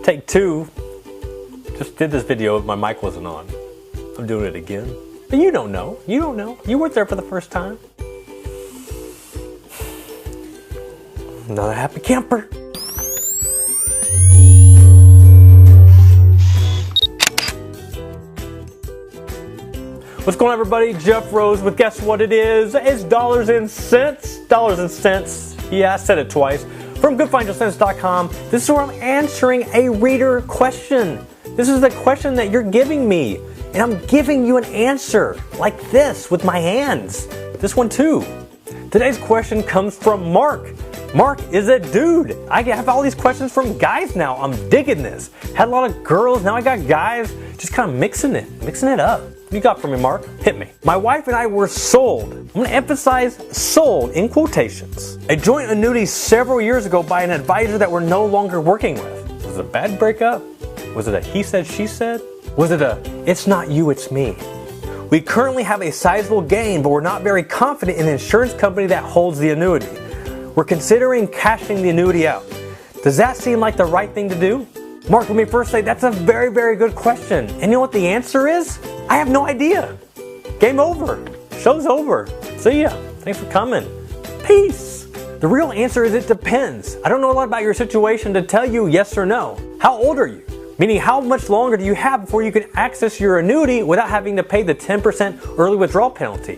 Take two. Just did this video, my mic wasn't on. I'm doing it again. But you don't know. You don't know. You weren't there for the first time. Another happy camper. What's going on, everybody? Jeff Rose with guess what it is? It's dollars and cents. Dollars and cents. Yeah, I said it twice. From goodfinancialsense.com. This is where I'm answering a reader question. This is the question that you're giving me, and I'm giving you an answer like this with my hands. This one too. Today's question comes from Mark. Mark is a dude. I have all these questions from guys now. I'm digging this. Had a lot of girls, now I got guys. Just kind of mixing it up. What you got for me, Mark? Hit me. My wife and I were sold. I'm going to emphasize sold in quotations. A joint annuity several years ago by an advisor that we're no longer working with. Was it a bad breakup? Was it a he said, she said? Was it a it's not you, it's me? We currently have a sizable gain, but we're not very confident in the insurance company that holds the annuity. We're considering cashing the annuity out. Does that seem like the right thing to do? Mark, let me first say that's a very, very good question. And you know what the answer is? I have no idea. Game over. Show's over. See ya. Thanks for coming. Peace. The real answer is it depends. I don't know a lot about your situation to tell you yes or no. How old are you? Meaning how much longer do you have before you can access your annuity without having to pay the 10% early withdrawal penalty?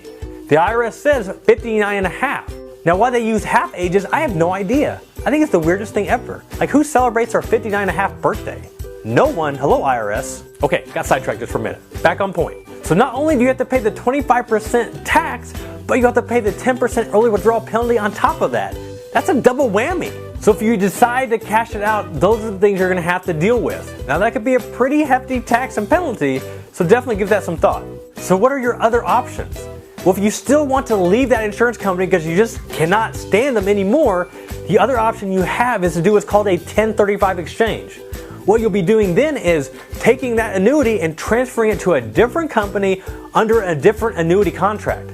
The IRS says 59 and a half. Now why they use half ages, I have no idea. I think it's the weirdest thing ever. Like, who celebrates our 59 and a half birthday? No one. Hello, IRS. Okay, got sidetracked just for a minute. Back on point. So not only do you have to pay the 25% tax, but you have to pay the 10% early withdrawal penalty on top of that. That's a double whammy. So if you decide to cash it out, those are the things you're going to have to deal with. Now that could be a pretty hefty tax and penalty, so definitely give that some thought. So what are your other options? Well, if you still want to leave that insurance company because you just cannot stand them anymore, the other option you have is to do what's called a 1035 exchange. What you'll be doing then is taking that annuity and transferring it to a different company under a different annuity contract.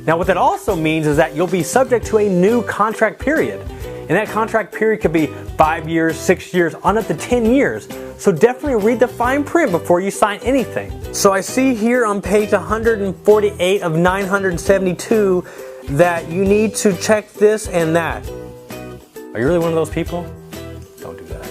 Now what that also means is that you'll be subject to a new contract period. And that contract period could be 5 years, 6 years, on up to 10 years. So definitely read the fine print before you sign anything. So I see here on page 148 of 972 that you need to check this and that. Are you really one of those people? Don't do that.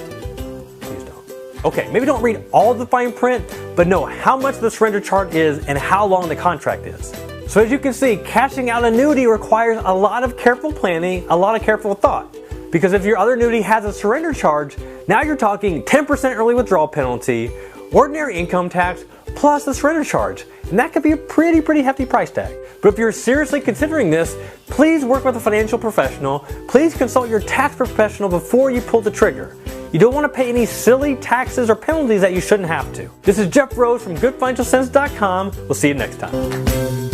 Please don't. Okay, maybe don't read all the fine print, but know how much the surrender charge is and how long the contract is. So as you can see, cashing out an annuity requires a lot of careful planning, a lot of careful thought. Because if your other annuity has a surrender charge, now you're talking 10% early withdrawal penalty, ordinary income tax, plus the surrender charge. And that could be a pretty hefty price tag. But if you're seriously considering this, please work with a financial professional. Please consult your tax professional before you pull the trigger. You don't want to pay any silly taxes or penalties that you shouldn't have to. This is Jeff Rose from goodfinancialsense.com. We'll see you next time.